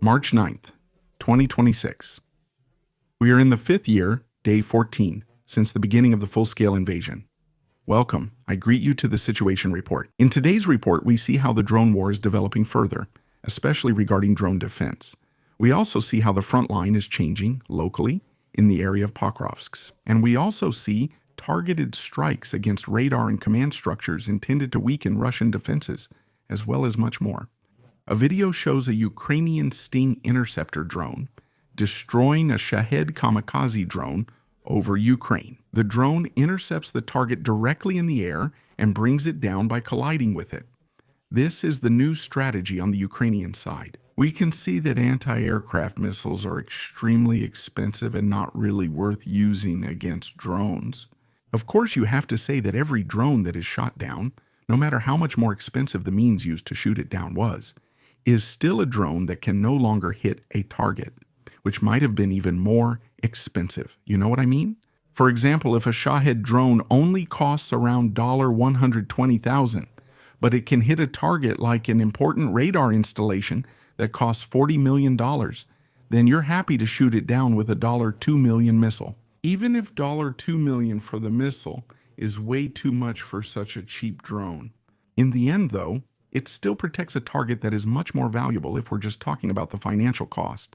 March 9th, 2026. We are in the 5th year, day 14, since the beginning of the full-scale invasion. Welcome. I greet you to the Situation Report. In today's report, we see how the drone war is developing further, especially regarding drone defense. We also see how the Frontline is changing locally in the area of Pokrovsk. And we also see targeted strikes against radar and command structures intended to weaken Russian defenses, as well as much more. A video shows a Ukrainian Sting Interceptor drone destroying a Shahed kamikaze drone over Ukraine. The drone intercepts the target directly in the air and brings it down by colliding with it. This is the new strategy on the Ukrainian side. We can see that anti-aircraft missiles are extremely expensive and not really worth using against drones. Of course, you have to say that every drone that is shot down, no matter how much more expensive the means used to shoot it down was, is still a drone that can no longer hit a target, which might have been even more expensive. You know what I mean? For example, if a Shahed drone only costs around $120,000, but it can hit a target like an important radar installation that costs $40 million, then you're happy to shoot it down with a $2 million missile. Even if $2 million for the missile is way too much for such a cheap drone. In the end, though, it still protects a target that is much more valuable if we're just talking about the financial cost.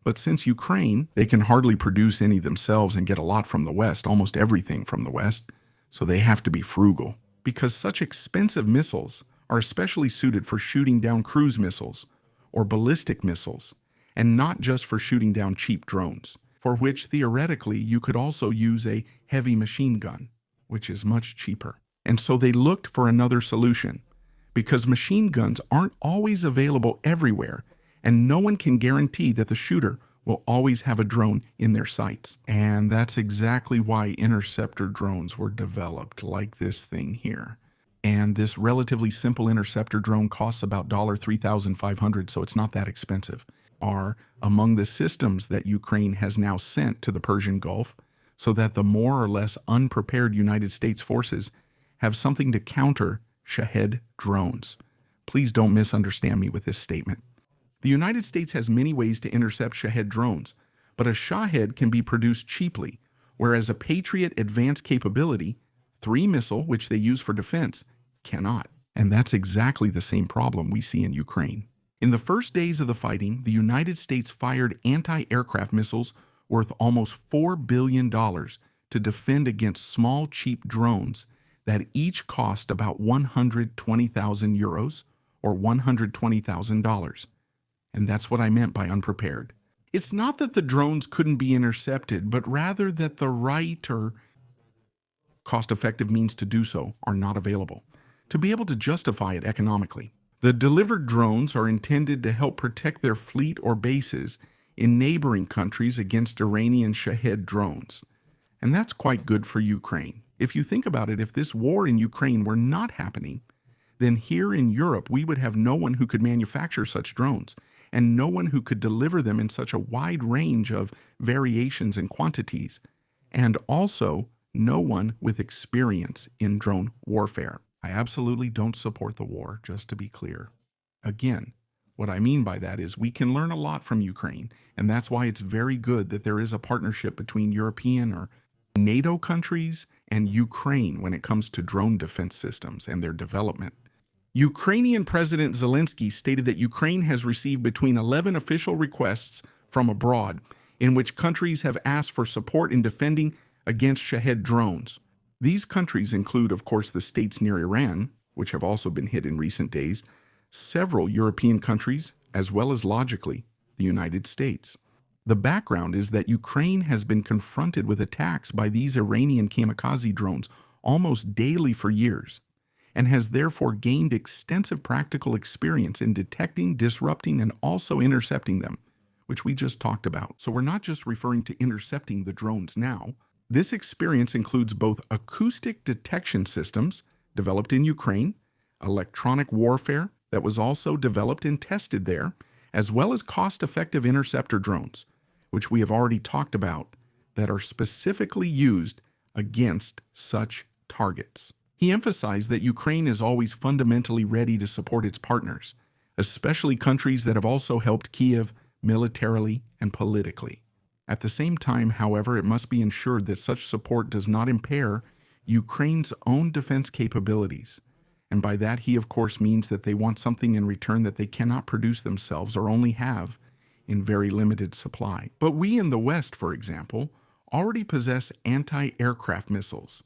But since Ukraine, they can hardly produce any themselves and get a lot from the West, almost everything from the West, so they have to be frugal. Because such expensive missiles are especially suited for shooting down cruise missiles or ballistic missiles, and not just for shooting down cheap drones, for which theoretically you could also use a heavy machine gun, which is much cheaper. And so they looked for another solution, because machine guns aren't always available everywhere, and no one can guarantee that the shooter will always have a drone in their sights. And that's exactly why interceptor drones were developed, like this thing here. And this relatively simple interceptor drone costs about $3,500, so it's not that expensive, are among the systems that Ukraine has now sent to the Persian Gulf, so that the more or less unprepared United States forces have something to counter Shahed drones. Please don't misunderstand me with this statement. The United States has many ways to intercept Shahed drones, but a Shahed can be produced cheaply, whereas a Patriot advanced capability, 3 missile, which they use for defense, cannot. And that's exactly the same problem we see in Ukraine. In the first days of the fighting, the United States fired anti-aircraft missiles worth almost $4 billion to defend against small, cheap drones that each cost about 120,000 euros or $120,000. And that's what I meant by unprepared. It's not that the drones couldn't be intercepted, but rather that the right or cost-effective means to do so are not available, to be able to justify it economically. The delivered drones are intended to help protect their fleet or bases in neighboring countries against Iranian Shahed drones. And that's quite good for Ukraine. If you think about it, if this war in Ukraine were not happening, then here in Europe we would have no one who could manufacture such drones, and no one who could deliver them in such a wide range of variations and quantities, and also no one with experience in drone warfare. I absolutely don't support the war, just to be clear. Again, what I mean by that is we can learn a lot from Ukraine, and that's why it's very good that there is a partnership between European or NATO countries and Ukraine when it comes to drone defense systems and their development. Ukrainian President Zelensky stated that Ukraine has received between 11 official requests from abroad in which countries have asked for support in defending against Shahed drones. These countries include, of course, the states near Iran, which have also been hit in recent days, several European countries, as well as, logically, the United States. The background is that Ukraine has been confronted with attacks by these Iranian kamikaze drones almost daily for years, and has therefore gained extensive practical experience in detecting, disrupting, and also intercepting them, which we just talked about. So we're not just referring to intercepting the drones now. This experience includes both acoustic detection systems developed in Ukraine, electronic warfare that was also developed and tested there, as well as cost-effective interceptor drones, which we have already talked about, that are specifically used against such targets. He emphasized that Ukraine is always fundamentally ready to support its partners, especially countries that have also helped Kiev militarily, and politically. At the same time, however, it must be ensured that such support does not impair Ukraine's own defense capabilities. And by that, he of course means that they want something in return that they cannot produce themselves or only have in very limited supply. But we in the West, for example, already possess anti-aircraft missiles,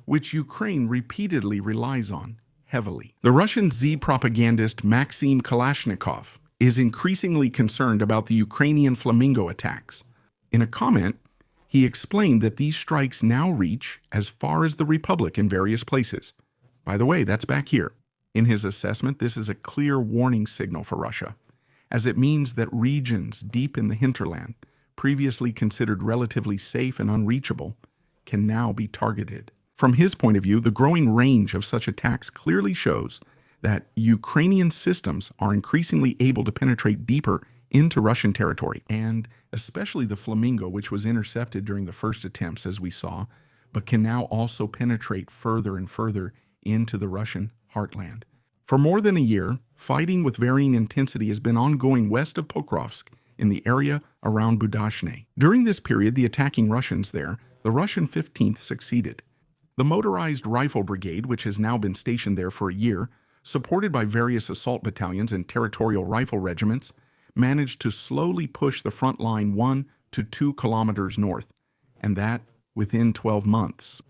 which Ukraine repeatedly relies on heavily. The Russian Z propagandist Maxim Kalashnikov is increasingly concerned about the Ukrainian Flamingo attacks. In a comment, he explained that these strikes now reach as far as the Republic in various places. By the way, that's back here. In his assessment, this is a clear warning signal for Russia, as it means that regions deep in the hinterland, previously considered relatively safe and unreachable, can now be targeted. From his point of view, the growing range of such attacks clearly shows that Ukrainian systems are increasingly able to penetrate deeper into Russian territory, and especially the Flamingo, which was intercepted during the first attempts, as we saw, but can now also penetrate further and further into the Russian heartland. For more than a year, fighting with varying intensity has been ongoing west of Pokrovsk in the area around Budashne. During this period, the attacking Russians there, the Russian 15th, succeeded. The motorized rifle brigade, which has now been stationed there for a year, supported by various assault battalions and territorial rifle regiments, managed to slowly push the front line 1 to 2 kilometers north, and that within 12 months.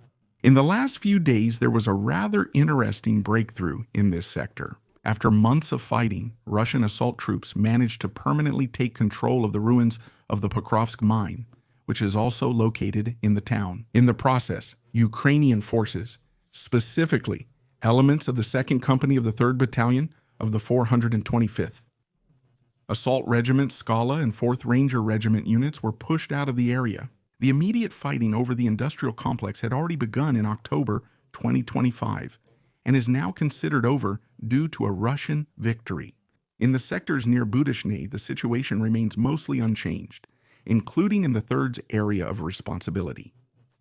In the last few days, there was a rather interesting breakthrough in this sector. After months of fighting, Russian assault troops managed to permanently take control of the ruins of the Pokrovsk mine, which is also located in the town. In the process, Ukrainian forces, specifically elements of the 2nd Company of the 3rd Battalion of the 425th, Assault Regiment Scala and 4th Ranger Regiment units were pushed out of the area. The immediate fighting over the industrial complex had already begun in October 2025 and is now considered over due to a Russian victory. In the sectors near Budashne, the situation remains mostly unchanged, including in the 3rd's area of responsibility.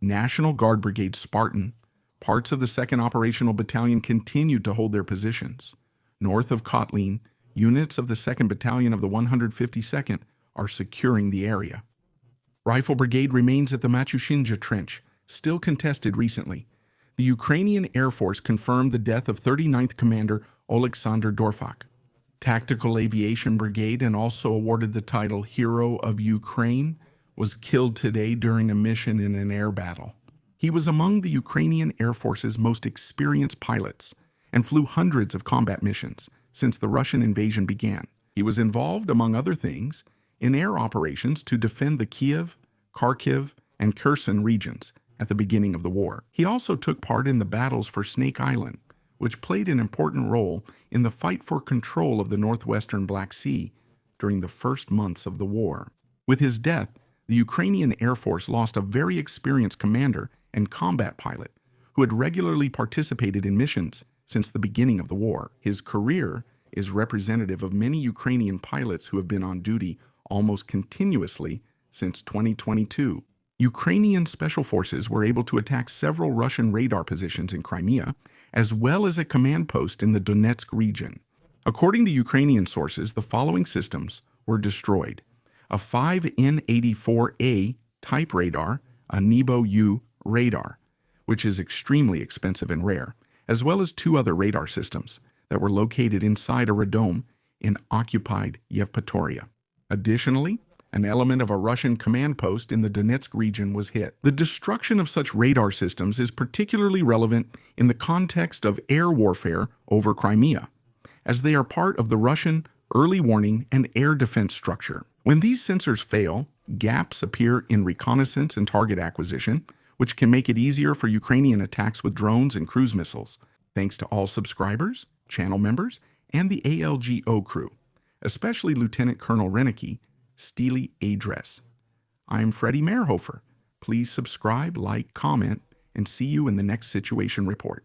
National Guard Brigade Spartan, parts of the 2nd Operational Battalion continued to hold their positions. North of Kotlin, units of the 2nd Battalion of the 152nd are securing the area. Rifle Brigade remains at the Machushinja Trench, still contested recently. The Ukrainian Air Force confirmed the death of 39th Commander Oleksandr Dorfach. Tactical Aviation Brigade, and also awarded the title Hero of Ukraine, was killed today during a mission in an air battle. He was among the Ukrainian Air Force's most experienced pilots and flew hundreds of combat missions since the Russian invasion began. He was involved, among other things, in air operations to defend the Kiev, Kharkiv, and Kherson regions at the beginning of the war. He also took part in the battles for Snake Island, which played an important role in the fight for control of the northwestern Black Sea during the first months of the war. With his death, the Ukrainian Air Force lost a very experienced commander and combat pilot who had regularly participated in missions since the beginning of the war. His career is representative of many Ukrainian pilots who have been on duty almost continuously since 2022. Ukrainian special forces were able to attack several Russian radar positions in Crimea, as well as a command post in the Donetsk region. According to Ukrainian sources, the following systems were destroyed: a 5N84A type radar, a Nebo-U radar, which is extremely expensive and rare, as well as 2 other radar systems that were located inside a radome in occupied Yevpatoria. Additionally, an element of a Russian command post in the Donetsk region was hit. The destruction of such radar systems is particularly relevant in the context of air warfare over Crimea, as they are part of the Russian early warning and air defense structure. When these sensors fail, gaps appear in reconnaissance and target acquisition, which can make it easier for Ukrainian attacks with drones and cruise missiles. Thanks to all subscribers, channel members, and the ALGO crew, especially Lieutenant Colonel Renicky, Steely Adress. I'm Freddie Mehrhofer. Please subscribe, like, comment, and see you in the next Situation Report.